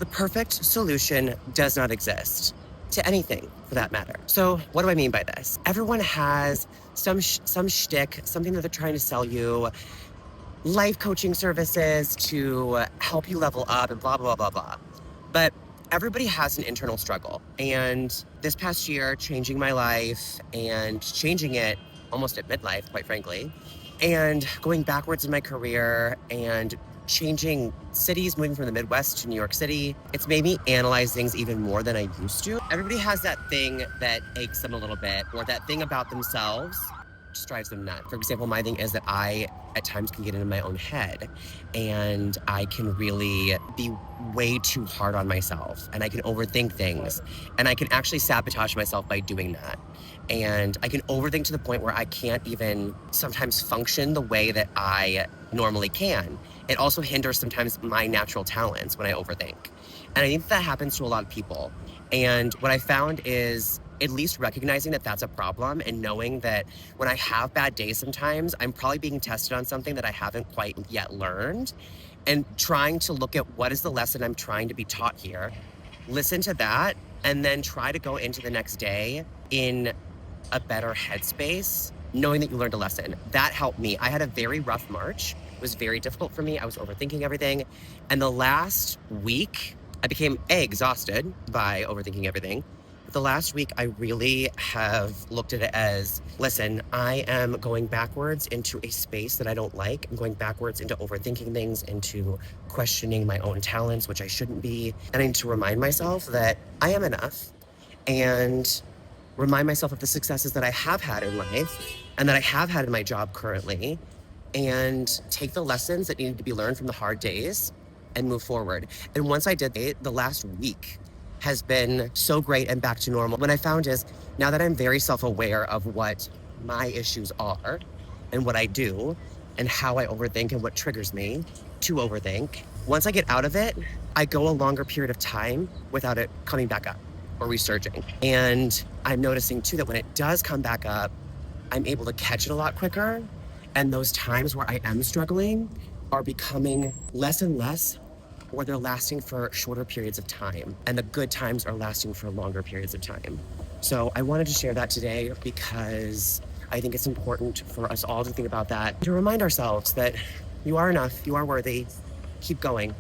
The perfect solution does not exist to anything for that matter. So what do I mean by this? Everyone has some shtick, something that they're trying to sell you, life coaching services to help you level up and blah, blah, blah, blah. But everybody has an internal struggle. And this past year, changing my life and changing it almost at midlife, quite frankly, and going backwards in my career and changing cities, moving from the Midwest to New York City, it's made me analyze things even more than I used to. Everybody has that thing that aches them a little bit, or that thing about themselves just drives them nuts. For example, my thing is that I at times can get into my own head, and I can really be way too hard on myself, and I can overthink things, and I can actually sabotage myself by doing that. And I can overthink to the point where I can't even sometimes function the way that I normally can. It also hinders sometimes my natural talents when I overthink. And I think that happens to a lot of people. And what I found is at least recognizing that that's a problem, and knowing that when I have bad days sometimes, I'm probably being tested on something that I haven't quite yet learned, and trying to look at what is the lesson I'm trying to be taught here, listen to that, and then try to go into the next day in a better headspace, knowing that you learned a lesson. That helped me. I had a very rough March. It was very difficult for me. I was overthinking everything. And the last week, I became exhausted by overthinking everything. But the last week, I really have looked at it as, listen, I am going backwards into a space that I don't like. I'm going backwards into overthinking things, into questioning my own talents, which I shouldn't be. And I need to remind myself that I am enough, and remind myself of the successes that I have had in life and that I have had in my job currently, and take the lessons that needed to be learned from the hard days and move forward. And once I did it, the last week has been so great and back to normal. What I found is, now that I'm very self-aware of what my issues are and what I do and how I overthink and what triggers me to overthink, once I get out of it, I go a longer period of time without it coming back up or resurging. And I'm noticing too that when it does come back up, I'm able to catch it a lot quicker. And those times where I am struggling are becoming less and less, or they're lasting for shorter periods of time. And the good times are lasting for longer periods of time. So I wanted to share that today because I think it's important for us all to think about that, to remind ourselves that you are enough, you are worthy, keep going.